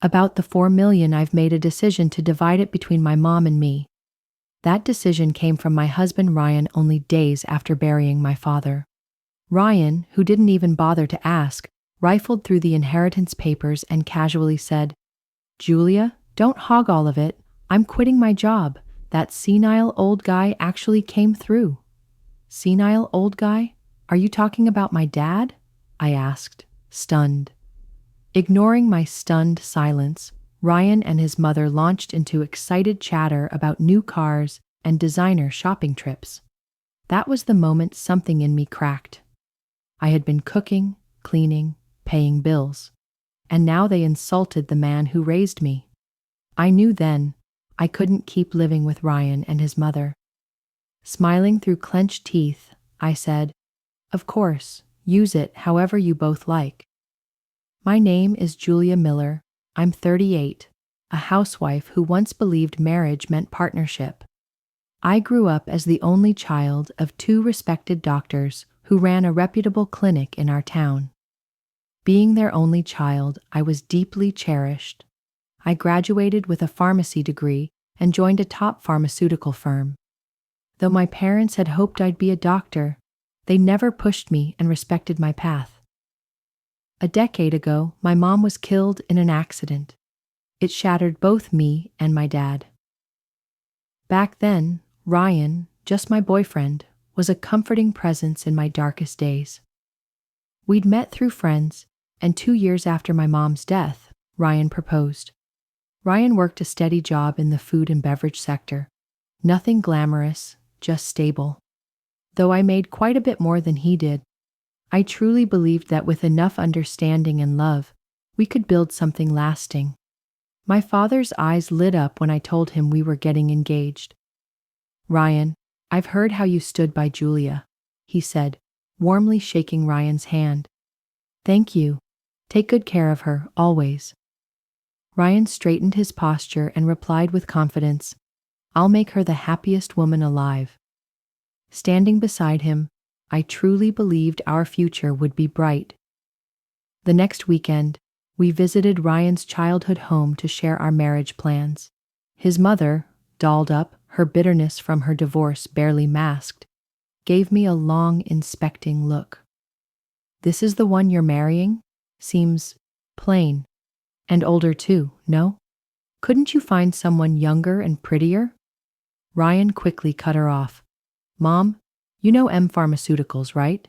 About the 4 million, I've made a decision to divide it between my mom and me. That decision came from my husband Ryan only days after burying my father. Ryan, who didn't even bother to ask, rifled through the inheritance papers and casually said, "Julia, don't hog all of it. I'm quitting my job. That senile old guy actually came through." "Senile old guy? Are you talking about my dad?" I asked, stunned. Ignoring my stunned silence, Ryan and his mother launched into excited chatter about new cars and designer shopping trips. That was the moment something in me cracked. I had been cooking, cleaning, paying bills, and now they insulted the man who raised me. I knew then I couldn't keep living with Ryan and his mother. Smiling through clenched teeth, I said, "Of course, use it however you both like." My name is Julia Miller. I'm 38, a housewife who once believed marriage meant partnership. I grew up as the only child of 2 respected doctors who ran a reputable clinic in our town. Being their only child, I was deeply cherished. I graduated with a pharmacy degree and joined a top pharmaceutical firm. Though my parents had hoped I'd be a doctor, they never pushed me and respected my path. A decade ago, my mom was killed in an accident. It shattered both me and my dad. Back then, Ryan, just my boyfriend, was a comforting presence in my darkest days. We'd met through friends, and 2 years after my mom's death, Ryan proposed. Ryan worked a steady job in the food and beverage sector. Nothing glamorous, just stable. Though I made quite a bit more than he did, I truly believed that with enough understanding and love, we could build something lasting. My father's eyes lit up when I told him we were getting engaged. "Ryan, I've heard how you stood by Julia," he said, warmly shaking Ryan's hand. "Thank you. Take good care of her, always." Ryan straightened his posture and replied with confidence, "I'll make her the happiest woman alive." Standing beside him, I truly believed our future would be bright. The next weekend, we visited Ryan's childhood home to share our marriage plans. His mother, dolled up, her bitterness from her divorce barely masked, gave me a long, inspecting look. "This is the one you're marrying? Seems plain. And older too, no? Couldn't you find someone younger and prettier?" Ryan quickly cut her off. "Mom, you know M Pharmaceuticals, right?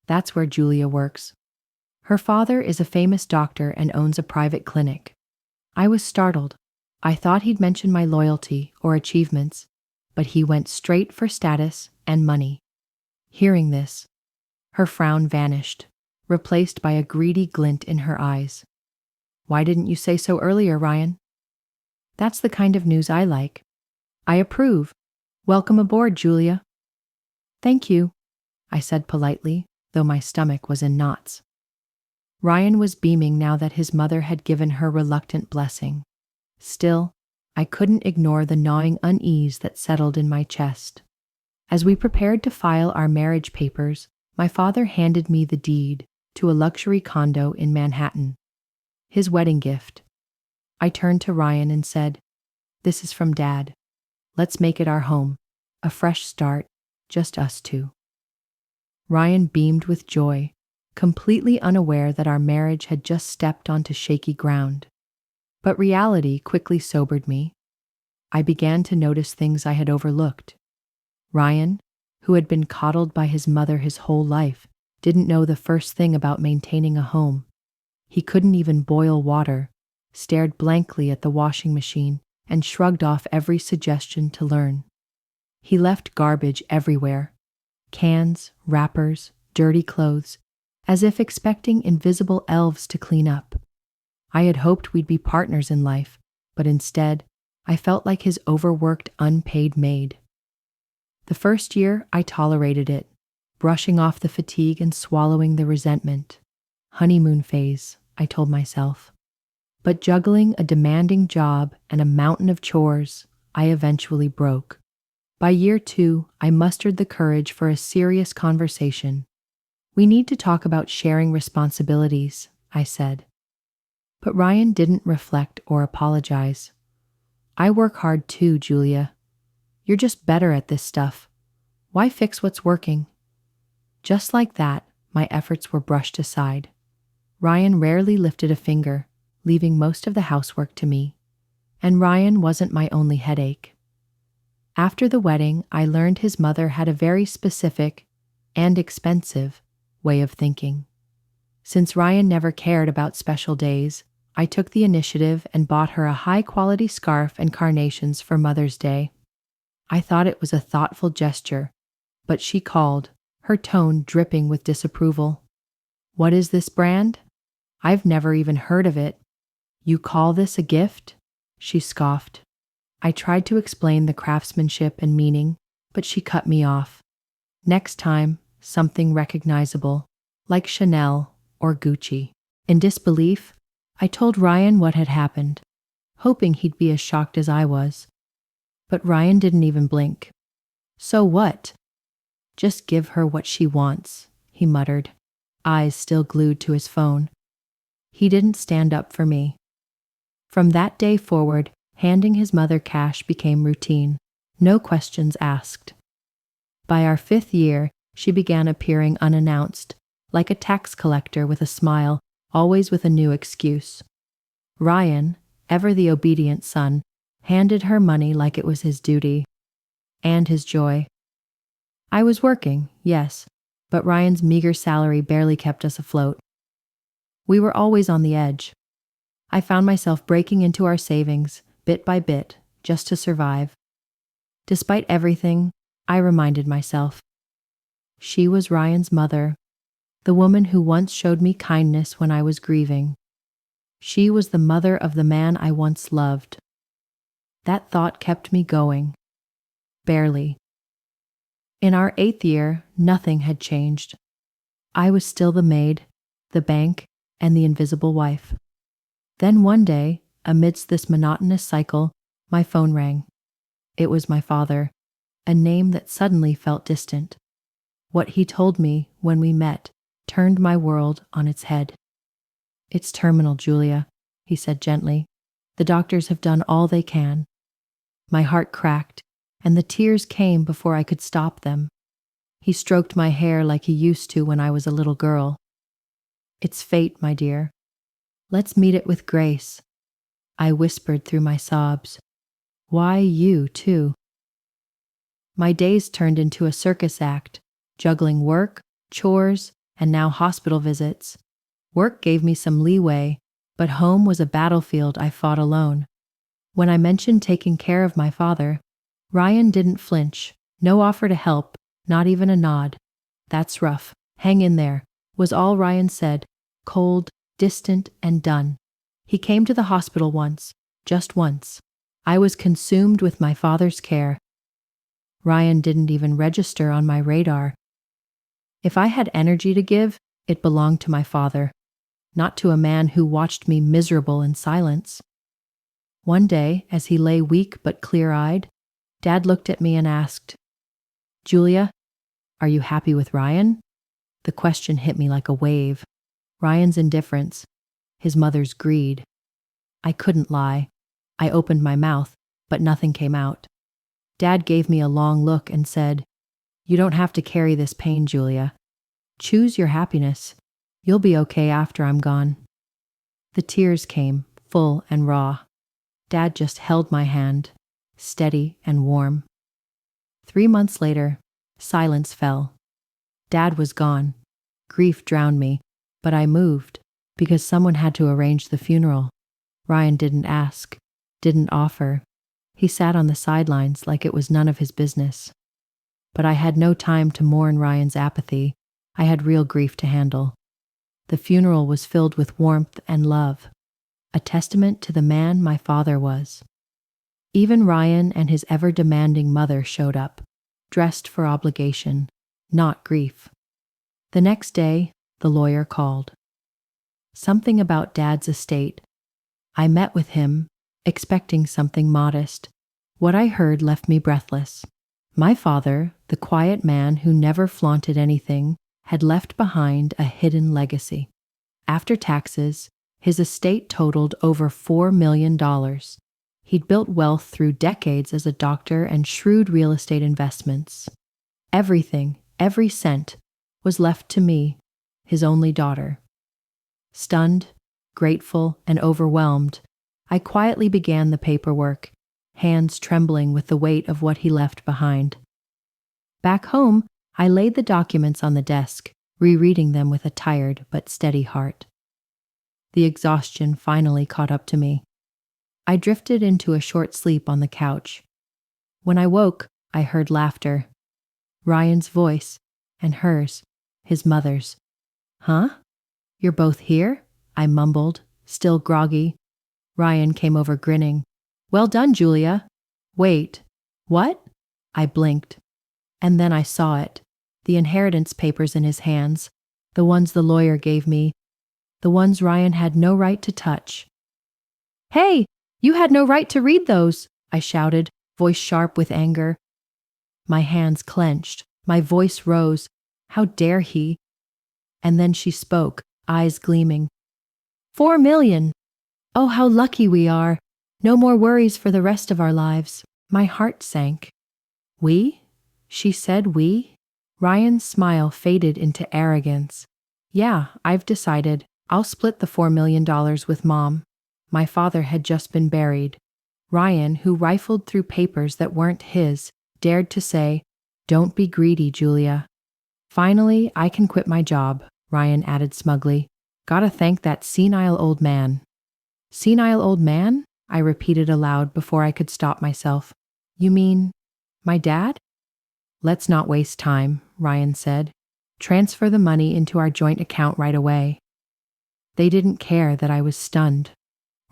That's where Julia works. Her father is a famous doctor and owns a private clinic." I was startled. I thought he'd mention my loyalty or achievements, but he went straight for status and money. Hearing this, her frown vanished, replaced by a greedy glint in her eyes. "Why didn't you say so earlier, Ryan?" "That's the kind of news I like." "I approve. Welcome aboard, Julia." "Thank you," I said politely, though my stomach was in knots. Ryan was beaming now that his mother had given her reluctant blessing. Still, I couldn't ignore the gnawing unease that settled in my chest. As we prepared to file our marriage papers, my father handed me the deed to a luxury condo in Manhattan. His wedding gift. I turned to Ryan and said, "This is from Dad. Let's make it our home. A fresh start, just us two." Ryan beamed with joy, completely unaware that our marriage had just stepped onto shaky ground. But reality quickly sobered me. I began to notice things I had overlooked. Ryan, who had been coddled by his mother his whole life, didn't know the first thing about maintaining a home. He couldn't even boil water, stared blankly at the washing machine, and shrugged off every suggestion to learn. He left garbage everywhere. Cans, wrappers, dirty clothes, as if expecting invisible elves to clean up. I had hoped we'd be partners in life, but instead, I felt like his overworked, unpaid maid. The first year, I tolerated it, brushing off the fatigue and swallowing the resentment. Honeymoon phase, I told myself. But juggling a demanding job and a mountain of chores, I eventually broke. By year 2, I mustered the courage for a serious conversation. "We need to talk about sharing responsibilities," I said. But Ryan didn't reflect or apologize. I work hard too, Julia. You're just better at this stuff. Why fix what's working? Just like that, my efforts were brushed aside. Ryan rarely lifted a finger, leaving most of the housework to me. And Ryan wasn't my only headache. After the wedding, I learned his mother had a very specific and expensive way of thinking. Since Ryan never cared about special days, I took the initiative and bought her a high-quality scarf and carnations for Mother's Day. I thought it was a thoughtful gesture, but she called, her tone dripping with disapproval. "What is this brand? I've never even heard of it. You call this a gift?" She scoffed. I tried to explain the craftsmanship and meaning, but she cut me off. Next time, something recognizable, like Chanel or Gucci. In disbelief, I told Ryan what had happened, hoping he'd be as shocked as I was. But Ryan didn't even blink. "So what? Just give her what she wants," he muttered, eyes still glued to his phone. He didn't stand up for me. From that day forward, handing his mother cash became routine, no questions asked. By our 5th year, she began appearing unannounced, like a tax collector with a smile, always with a new excuse. Ryan, ever the obedient son, handed her money like it was his duty. And his joy. I was working, yes, but Ryan's meager salary barely kept us afloat. We were always on the edge. I found myself breaking into our savings, bit by bit, just to survive. Despite everything, I reminded myself. She was Ryan's mother, the woman who once showed me kindness when I was grieving. She was the mother of the man I once loved. That thought kept me going. Barely. In our 8th year, nothing had changed. I was still the maid, the bank, and the invisible wife. Then one day, amidst this monotonous cycle, my phone rang. It was my father, a name that suddenly felt distant. What he told me when we met turned my world on its head. "It's terminal, Julia," he said gently. "The doctors have done all they can." My heart cracked, and the tears came before I could stop them. He stroked my hair like he used to when I was a little girl. "It's fate, my dear. Let's meet it with grace," I whispered through my sobs. "Why you, too?" My days turned into a circus act, juggling work, chores, and now hospital visits. Work gave me some leeway, but home was a battlefield I fought alone. When I mentioned taking care of my father, Ryan didn't flinch, no offer to help, not even a nod. "That's rough. Hang in there," was all Ryan said, cold, distant, and done. He came to the hospital once, just once. I was consumed with my father's care. Ryan didn't even register on my radar. If I had energy to give, it belonged to my father, not to a man who watched me miserable in silence. One day, as he lay weak but clear-eyed, Dad looked at me and asked, "Julia, are you happy with Ryan?" The question hit me like a wave. Ryan's indifference, his mother's greed. I couldn't lie. I opened my mouth, but nothing came out. Dad gave me a long look and said, "You don't have to carry this pain, Julia. Choose your happiness. You'll be okay after I'm gone." The tears came, full and raw. Dad just held my hand, steady and warm. 3 months later, silence fell. Dad was gone. Grief drowned me, but I moved because someone had to arrange the funeral. Ryan didn't ask, didn't offer. He sat on the sidelines like it was none of his business. But I had no time to mourn Ryan's apathy. I had real grief to handle. The funeral was filled with warmth and love, a testament to the man my father was. Even Ryan and his ever-demanding mother showed up, dressed for obligation, not grief. The next day, the lawyer called. Something about Dad's estate. I met with him, expecting something modest. What I heard left me breathless. My father, the quiet man who never flaunted anything, had left behind a hidden legacy. After taxes, His estate totaled over $4 million. He'd built wealth through decades as a doctor and shrewd real estate investments. Everything, every cent, was left to me, his only daughter. Stunned, grateful, and overwhelmed, I quietly began the paperwork, hands trembling with the weight of what he left behind. Back home, I laid the documents on the desk, rereading them with a tired but steady heart. The exhaustion finally caught up to me. I drifted into a short sleep on the couch. When I woke, I heard laughter. Ryan's voice, and hers, his mother's. "Huh? You're both here?" I mumbled, still groggy. Ryan came over grinning. "Well done, Julia." "Wait, what?" I blinked. And then I saw it. The inheritance papers in his hands, the ones the lawyer gave me, the ones Ryan had no right to touch. "Hey, you had no right to read those," I shouted, voice sharp with anger. My hands clenched, my voice rose. How dare he? And then she spoke, eyes gleaming. "$4 million! Oh, how lucky we are! No more worries for the rest of our lives." My heart sank. "We?" She said we? Ryan's smile faded into arrogance. "Yeah, I've decided. I'll split the $4 million with Mom." My father had just been buried. Ryan, who rifled through papers that weren't his, dared to say, "Don't be greedy, Julia." "Finally, I can quit my job," Ryan added smugly. "Gotta thank that senile old man." "Senile old man?" I repeated aloud before I could stop myself. "You mean my dad?" "Let's not waste time," Ryan said. "Transfer the money into our joint account right away." They didn't care that I was stunned.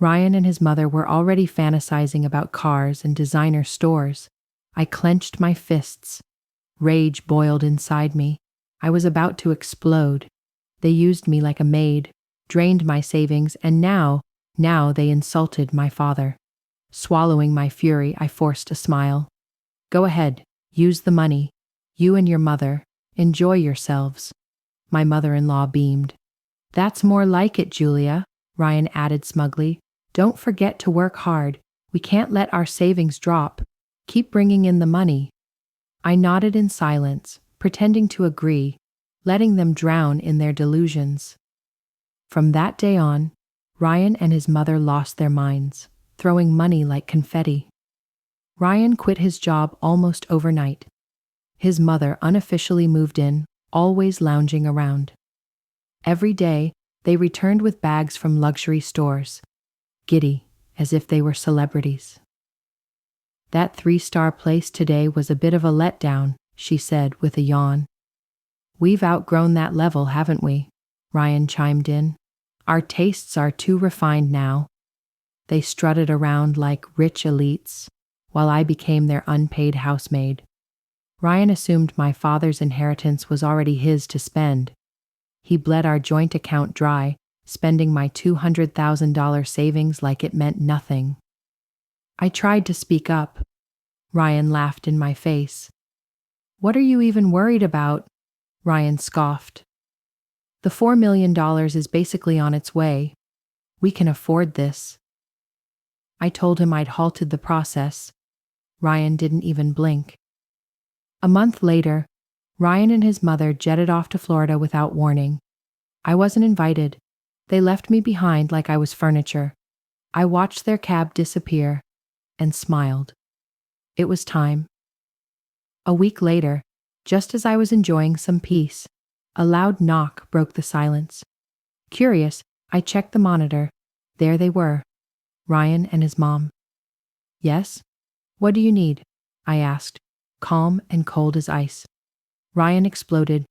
Ryan and his mother were already fantasizing about cars and designer stores. I clenched my fists. Rage boiled inside me. I was about to explode. They used me like a maid, drained my savings, and now they insulted my father. Swallowing my fury, I forced a smile. "Go ahead, use the money. You and your mother. Enjoy yourselves." My mother-in-law beamed. "That's more like it, Julia," Ryan added smugly. "Don't forget to work hard. We can't let our savings drop. Keep bringing in the money." I nodded in silence, pretending to agree, letting them drown in their delusions. From that day on, Ryan and his mother lost their minds, throwing money like confetti. Ryan quit his job almost overnight. His mother unofficially moved in, always lounging around. Every day, they returned with bags from luxury stores, giddy as if they were celebrities. "That 3-star place today was a bit of a letdown," she said with a yawn. "We've outgrown that level, haven't we?" Ryan chimed in. "Our tastes are too refined now." They strutted around like rich elites, while I became their unpaid housemaid. Ryan assumed my father's inheritance was already his to spend. He bled our joint account dry, spending my $200,000 savings like it meant nothing. I tried to speak up. Ryan laughed in my face. "What are you even worried about?" Ryan scoffed. "The $4 million is basically on its way. We can afford this." I told him I'd halted the process. Ryan didn't even blink. A month later, Ryan and his mother jetted off to Florida without warning. I wasn't invited. They left me behind like I was furniture. I watched their cab disappear and smiled. It was time. A week later, just as I was enjoying some peace, a loud knock broke the silence. Curious, I checked the monitor. There they were, Ryan and his mom. "Yes? What do you need?" I asked, calm and cold as ice. Ryan exploded.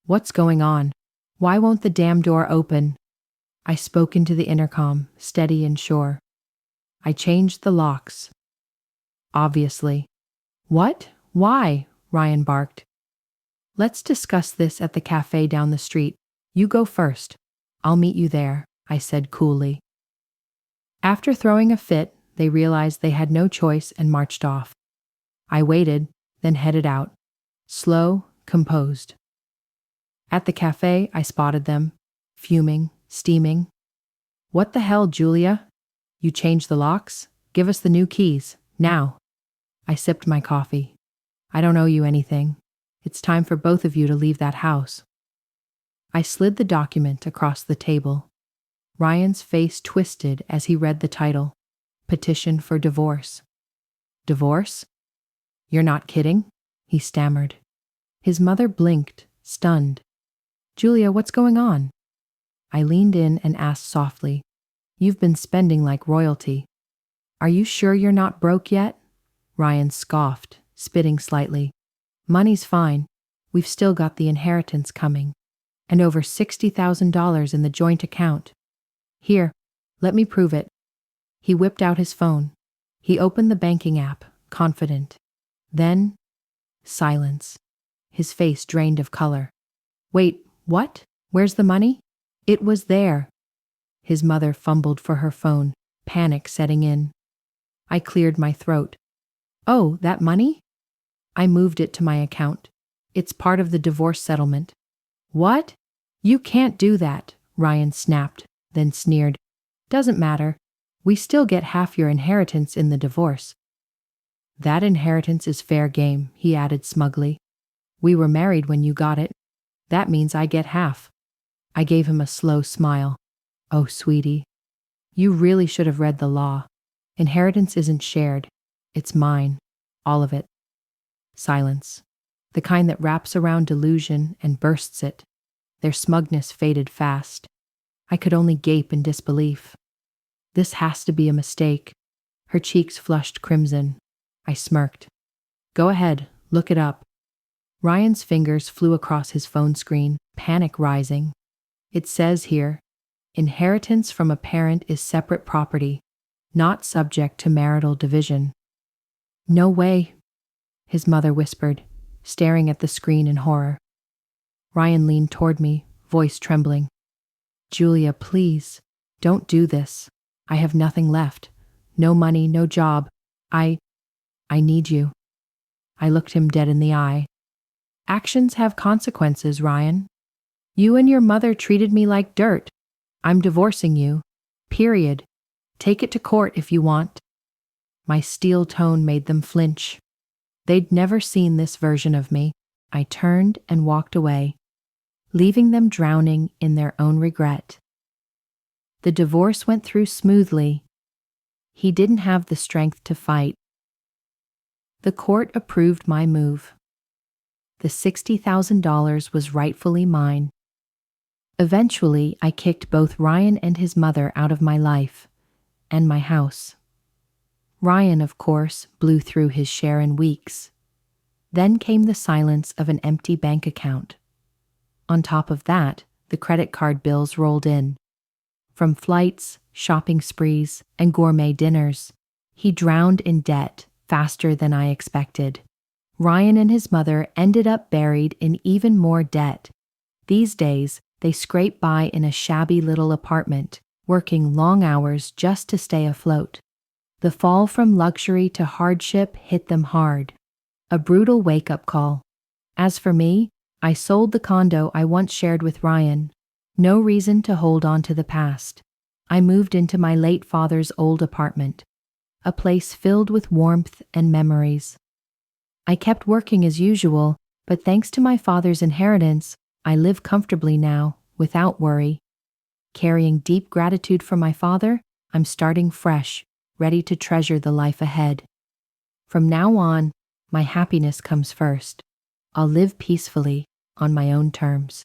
"What's going on? Why won't the damn door open?" I spoke into the intercom, steady and sure. "I changed the locks." "Obviously." "What? Why?" Ryan barked. "Let's discuss this at the cafe down the street. You go first. I'll meet you there," I said coolly. After throwing a fit, they realized they had no choice and marched off. I waited, then headed out. Slow, composed. At the cafe, I spotted them, fuming, steaming. What the hell, Julia? You changed the locks? Give us the new keys, now. I sipped my coffee. I don't owe you anything. It's time for both of you to leave that house. I slid the document across the table. Ryan's face twisted as he read the title, Petition for Divorce. Divorce? You're not kidding? He stammered. His mother blinked, stunned. Julia, what's going on? I leaned in and asked softly, You've been spending like royalty. Are you sure you're not broke yet? Ryan scoffed, spitting slightly. Money's fine. We've still got the inheritance coming. And over $60,000 in the joint account. Here, let me prove it. He whipped out his phone. He opened the banking app, confident. Then, silence. His face drained of color. Wait, what? Where's the money? It was there. His mother fumbled for her phone, panic setting in. I cleared my throat. Oh, that money? I moved it to my account. It's part of the divorce settlement. What? You can't do that, Ryan snapped, then sneered. Doesn't matter. We still get half your inheritance in the divorce. That inheritance is fair game, he added smugly. We were married when you got it. That means I get half. I gave him a slow smile. Oh, sweetie. You really should have read the law. Inheritance isn't shared. It's mine. All of it. Silence. The kind that wraps around delusion and bursts it. Their smugness faded fast. I could only gape in disbelief. This has to be a mistake. Her cheeks flushed crimson. I smirked. Go ahead, look it up. Ryan's fingers flew across his phone screen, panic rising. It says here, inheritance from a parent is separate property, not subject to marital division. No way, his mother whispered, staring at the screen in horror. Ryan leaned toward me, voice trembling. Julia, please, don't do this. I have nothing left. No money, no job. I need you. I looked him dead in the eye. Actions have consequences, Ryan. You and your mother treated me like dirt. I'm divorcing you. Period. Take it to court if you want. My steel tone made them flinch. They'd never seen this version of me. I turned and walked away, leaving them drowning in their own regret. The divorce went through smoothly. He didn't have the strength to fight. The court approved my move. The $60,000 was rightfully mine. Eventually, I kicked both Ryan and his mother out of my life and my house. Ryan, of course, blew through his share in weeks. Then came the silence of an empty bank account. On top of that, the credit card bills rolled in. From flights, shopping sprees, and gourmet dinners, he drowned in debt faster than I expected. Ryan and his mother ended up buried in even more debt. These days, they scrape by in a shabby little apartment, working long hours just to stay afloat. The fall from luxury to hardship hit them hard. A brutal wake-up call. As for me, I sold the condo I once shared with Ryan. No reason to hold on to the past. I moved into my late father's old apartment, a place filled with warmth and memories. I kept working as usual, but thanks to my father's inheritance, I live comfortably now, without worry. Carrying deep gratitude for my father, I'm starting fresh, ready to treasure the life ahead. From now on, my happiness comes first. I'll live peacefully, on my own terms.